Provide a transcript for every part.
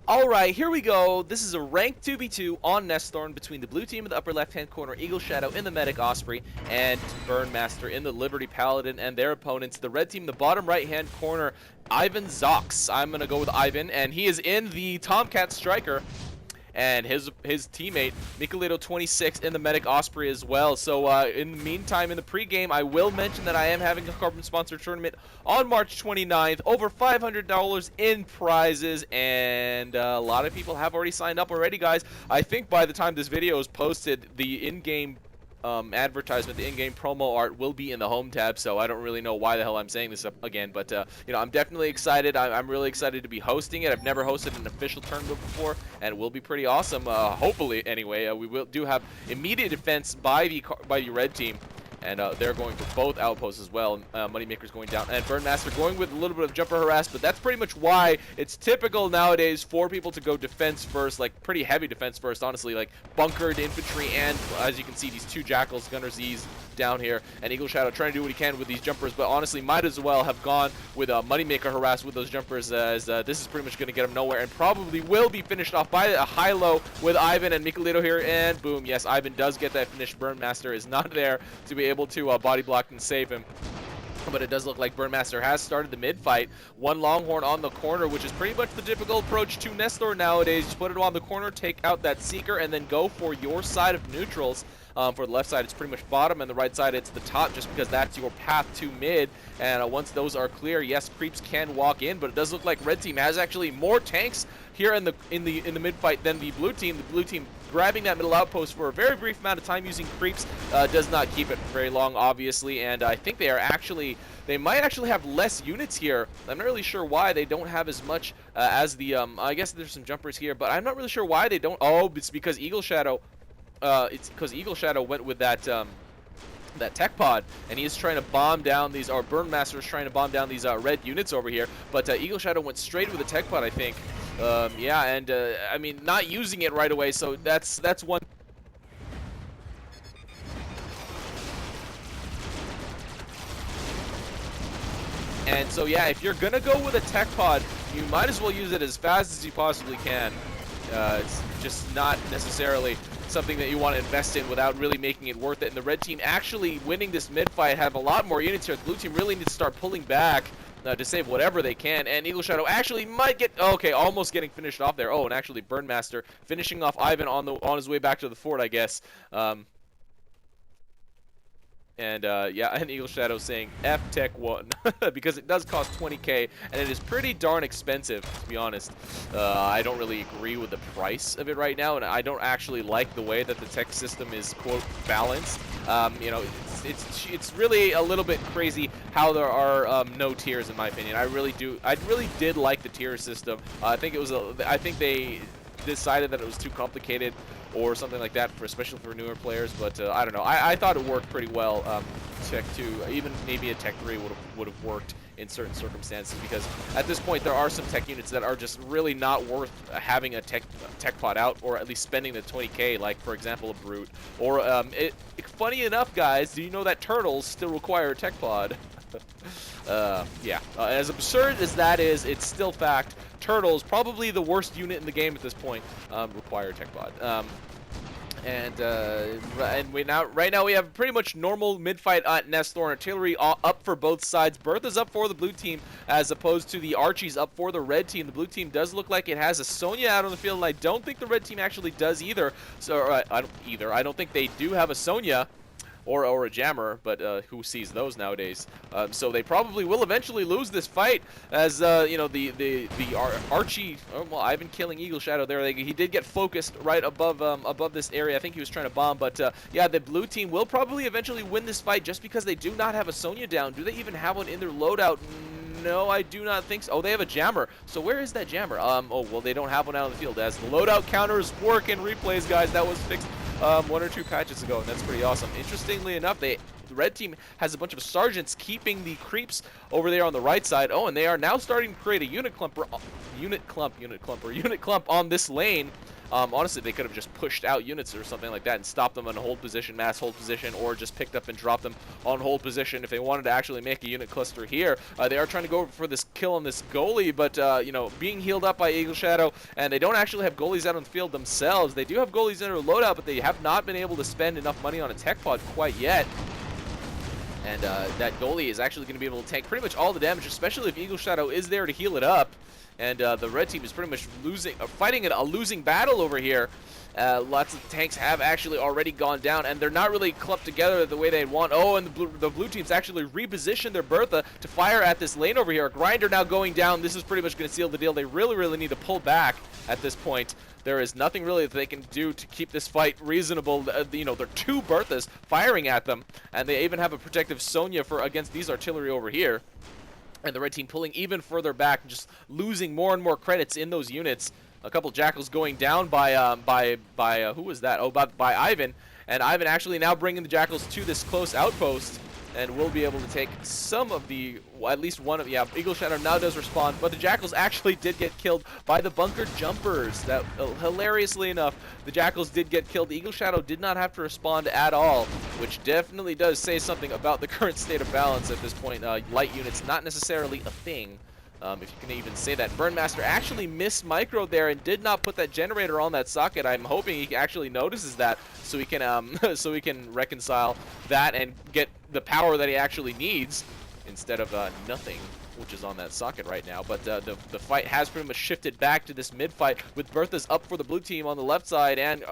Alright, here we go. This is a ranked 2v2 on Nesthorn between the blue team in the upper left-hand corner, EagleShadow in the Medic Osprey, and Burnmaster in the Liberty Paladin, and their opponents, the red team in the bottom right-hand corner, Ivanzox. I'm going to go with Ivan, and he is in the Tomcat Striker, and his teammate, micheleto26 in the Medic Osprey as well. So in the meantime, in the pregame, I will mention that I am having a Carbon Sponsor tournament on March 29th. Over $500 in prizes, and a lot of people have already signed up already, guys. I think by the time this video is posted, the in-game advertisement, the in-game promo art will be in the home tab, so I don't really know why the hell I'm saying this again, but you know, I'm definitely excited. I'm really excited to be hosting it. I've never hosted an official tournament before, and it will be pretty awesome. Hopefully, anyway, we do have immediate defense by the red team. And they're going for both outposts as well. Moneymaker's going down, and Burnmaster going with a little bit of jumper harass, but that's pretty much why it's typical nowadays for people to go defense first, like pretty heavy defense first, honestly, like bunkered infantry, and as you can see, these two Jackals, Gunner Z's down here, and EagleShadow trying to do what he can with these jumpers, but honestly might as well have gone with a Moneymaker harass with those jumpers, as this is pretty much going to get him nowhere, and probably will be finished off by a high-low with Ivan and micheleto here, and boom, yes, Ivan does get that finish. Burnmaster is not there to be able to body block and save him. But it does look like Burnmaster has started the mid-fight. One Longhorn on the corner, which is pretty much the typical approach to Nesthorn nowadays. Just put it on the corner, take out that Seeker, and then go for your side of neutrals. For the left side, it's pretty much bottom, and the right side, it's the top, just because that's your path to mid. And once those are clear, yes, creeps can walk in, but it does look like red team has actually more tanks here in the mid-fight than the blue team. The blue team grabbing that middle outpost for a very brief amount of time using creeps does not keep it very long, obviously, and I think they might actually have less units here. I'm not really sure why they don't have as much as the I guess there's some jumpers here, but I'm not really sure why they don't. Oh, it's because EagleShadow went with that that tech pod, and he is trying to bomb down these, or Burnmaster is trying to bomb down these red units over here, but EagleShadow went straight with the tech pod, I think. Yeah, and I mean, not using it right away, so that's one. And so yeah, if you're gonna go with a tech pod, you might as well use it as fast as you possibly can. It's just not necessarily something that you want to invest in without really making it worth it. And the red team actually winning this mid-fight have a lot more units here. The blue team really needs to start pulling back to save whatever they can, and EagleShadow actually might get, okay, almost getting finished off there. Oh, and actually Burnmaster finishing off Ivan on his way back to the fort, I guess. Yeah, and EagleShadow saying F Tech 1 because it does cost 20k, and it is pretty darn expensive, to be honest. I don't really agree with the price of it right now, and I don't actually like the way that the tech system is, quote, balanced. You know, it's really a little bit crazy how there are no tiers, in my opinion. I really did like the tier system. I think they decided that it was too complicated or something like that, especially for newer players, but I don't know. I thought it worked pretty well. Tech 2, even maybe a Tech 3 would have worked in certain circumstances, because at this point there are some tech units that are just really not worth having a tech pod out, or at least spending the 20k, like for example a Brute. Or funny enough, guys, do you know that turtles still require a tech pod? Yeah, as absurd as that is, it's still fact. Turtles, probably the worst unit in the game at this point, require tech pod. Right now we have pretty much normal mid-fight at Nesthorn. Artillery up for both sides. Bertha's up for the blue team, as opposed to the Archies up for the red team. The blue team does look like it has a Sonya out on the field, and I don't think the red team actually does either. So I don't think they do have a Sonya or a jammer, but who sees those nowadays? So they probably will eventually lose this fight, as you know, the Archie. Oh, well, Ivan killing EagleShadow there. He did get focused right above this area. I think he was trying to bomb, but yeah, the blue team will probably eventually win this fight, just because they do not have a Sonya down. Do they even have one in their loadout? No, I do not think so. Oh, they have a jammer. So where is that jammer? Oh, well, they don't have one out on the field, as the loadout counters work in replays, guys. That was fixed 1 or 2 patches ago, and that's pretty awesome. Interestingly enough, the red team has a bunch of sergeants keeping the creeps over there on the right side. Oh, and they are now starting to create a unit clump on this lane. Honestly, they could have just pushed out units or something like that and stopped them on hold position, mass hold position, or just picked up and dropped them on hold position if they wanted to actually make a unit cluster here. They are trying to go for this kill on this goalie, but, you know, being healed up by EagleShadow, and they don't actually have goalies out on the field themselves. They do have goalies in their loadout, but they have not been able to spend enough money on a tech pod quite yet. And that goalie is actually going to be able to tank pretty much all the damage, especially if EagleShadow is there to heal it up. And the red team is pretty much fighting a losing battle over here. Lots of tanks have actually already gone down, and they're not really clumped together the way they'd want. Oh, and the blue team's actually repositioned their Bertha to fire at this lane over here. A grinder now going down. This is pretty much going to seal the deal. They really, really need to pull back at this point. There is nothing really that they can do to keep this fight reasonable. You know, there are 2 Berthas firing at them, and they even have a protective Sonya against these artillery over here. And the red team pulling even further back, just losing more and more credits in those units. A couple Jackals going down by who was that? Oh, by Ivan. And Ivan actually now bringing the Jackals to this close outpost, and will be able to take some of the, well, at least one of, yeah, EagleShadow now does respond, but the Jackals actually did get killed by the bunker jumpers. That, hilariously enough, the Jackals did get killed. EagleShadow did not have to respond at all, which definitely does say something about the current state of balance at this point. Light units not necessarily a thing. If you can even say that. Burnmaster actually missed micro there and did not put that generator on that socket. I'm hoping he actually notices that so he can so he can reconcile that and get the power that he actually needs instead of nothing, which is on that socket right now. But the fight has pretty much shifted back to this mid-fight with Berthas up for the blue team on the left side and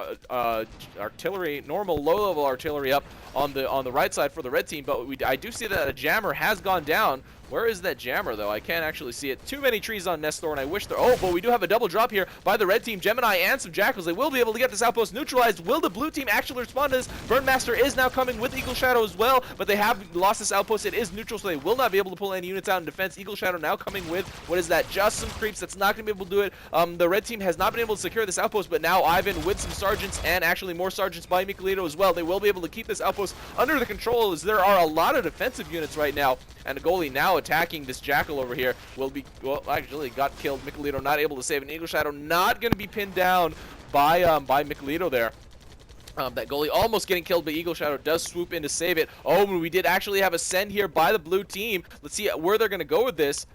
artillery, normal low-level artillery up on the right side for the red team. But I do see that a jammer has gone down. Where is that jammer, though? I can't actually see it. Too many trees on Nesthorn. I wish there... Oh, but we do have a double drop here by the red team. Gemini and some Jackals. They will be able to get this outpost neutralized. Will the blue team actually respond to this? Burnmaster is now coming with EagleShadow as well, but they have lost this outpost. It is neutral, so they will not be able to pull any units out in defense. EagleShadow now coming with, what is that? Just some creeps. That's not going to be able to do it. The red team has not been able to secure this outpost, but now Ivan with some sergeants and actually more sergeants by Micheleto as well. They will be able to keep this outpost under the control as there are a lot of defensive units right now, and a goalie now attacking this Jackal over here will be, well, actually got killed. Micheleto not able to save, and EagleShadow not going to be pinned down by Micheleto there. That goalie almost getting killed, but EagleShadow does swoop in to save it. Oh, we did actually have a send here by the blue team. Let's see where they're going to go with this.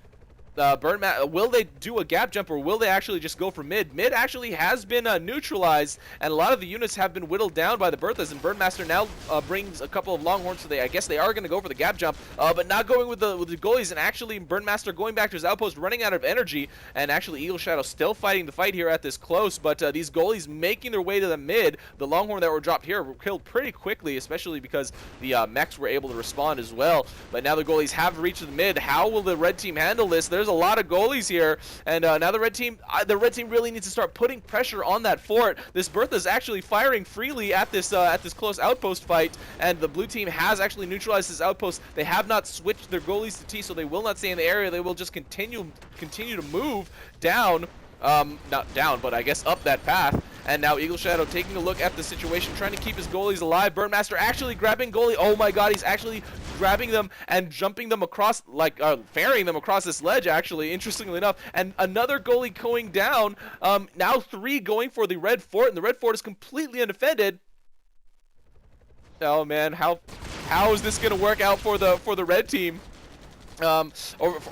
Will they do a gap jump, or will they actually just go for mid? Mid actually has been neutralized, and a lot of the units have been whittled down by the Berthas, and Burnmaster now brings a couple of Longhorns, so I guess they are going to go for the gap jump, but not going with the goalies, and actually Burnmaster going back to his outpost, running out of energy, and actually EagleShadow still fighting the fight here at this close, but these goalies making their way to the mid. The Longhorn that were dropped here were killed pretty quickly, especially because the mechs were able to respond as well, but now the goalies have reached the mid. How will the red team handle this? There's a lot of goalies here, and now the red team really needs to start putting pressure on that fort. This Bertha is actually firing freely at this close outpost fight, and the blue team has actually neutralized this outpost. They have not switched their goalies to T, so they will not stay in the area. They will just continue to move down, not down, but I guess up that path. And now EagleShadow taking a look at the situation, trying to keep his goalies alive. Burnmaster actually grabbing goalie. Oh my god, he's actually grabbing them and jumping them across, like ferrying them across this ledge, actually, interestingly enough. And another goalie going down. Now 3 going for the red fort, and the red fort is completely undefended. Oh man, how is this gonna work out for the red team? Or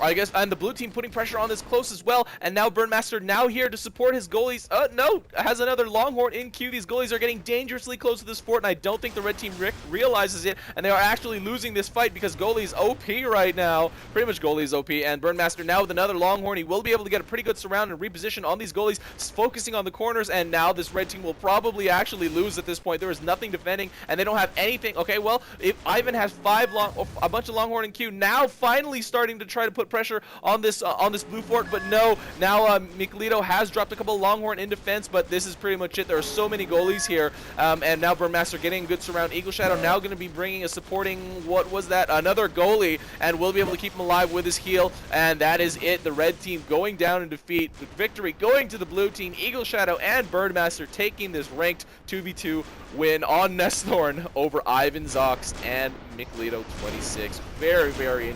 I guess, and the blue team putting pressure on this close as well, and now Burnmaster now here to support his goalies. No, has another Longhorn in queue. These goalies are getting dangerously close to this fort, and I don't think the red team realizes it, and they are actually losing this fight because goalie's OP right now. Pretty much goalie's OP, and Burnmaster now with another Longhorn. He will be able to get a pretty good surround and reposition on these goalies, focusing on the corners, and now this red team will probably actually lose at this point. There is nothing defending, and they don't have anything. Okay, well, if Ivan has a bunch of Longhorn in queue, now finally starting to try to put pressure on this blue fort, but no. Now Micheleto has dropped a couple of Longhorn in defense, but this is pretty much it. There are so many goalies here, and now Burnmaster getting a good surround. EagleShadow now going to be bringing a supporting, what was that, another goalie, and will be able to keep him alive with his heal, and that is it. The red team going down in defeat, with victory going to the blue team. EagleShadow and Burnmaster taking this ranked 2v2 win on Nesthorn over Ivanzox and micheleto26. Very, very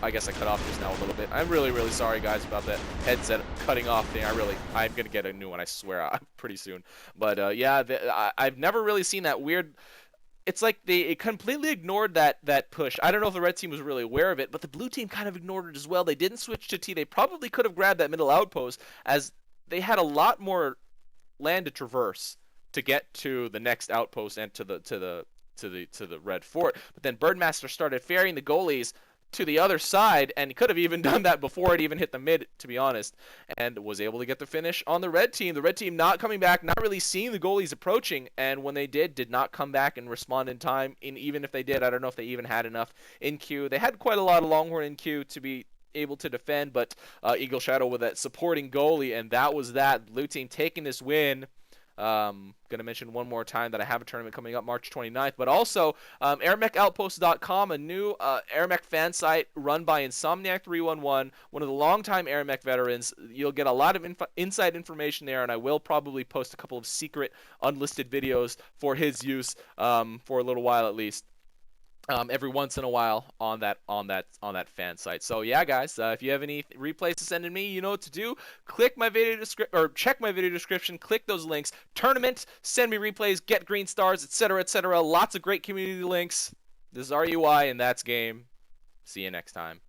I guess I cut off just now a little bit. I'm really, really sorry, guys, about that headset cutting off thing. I'm going to get a new one, I swear, pretty soon. But, yeah, I've never really seen that weird... It's like they completely ignored that push. I don't know if the red team was really aware of it, but the blue team kind of ignored it as well. They didn't switch to T. They probably could have grabbed that middle outpost, as they had a lot more land to traverse to get to the next outpost and to the red fort. But then Burnmaster started ferrying the goalies to the other side, and he could have even done that before it even hit the mid, to be honest, and was able to get the finish on the red team. The red team not coming back, not really seeing the goalies approaching, and when they did not come back and respond in time. And even if they did, I don't know if they even had enough in queue. They had quite a lot of Longhorn in queue to be able to defend, but EagleShadow with that supporting goalie, and that was that. Blue team taking this win. Gonna mention one more time that I have a tournament coming up March 29th, but also AirMechOutpost.com, a new AirMech fan site run by Insomniac311, one of the longtime AirMech veterans. You'll get a lot of inside information there, and I will probably post a couple of secret unlisted videos for his use for a little while at least. Every once in a while on that fan site. So yeah, guys, if you have any replays to send in me, you know what to do. Click my video description, or check my video description. Click those links. Tournament, send me replays, get green stars, etc., etc. Lots of great community links. This is RUI, and that's game. See you next time.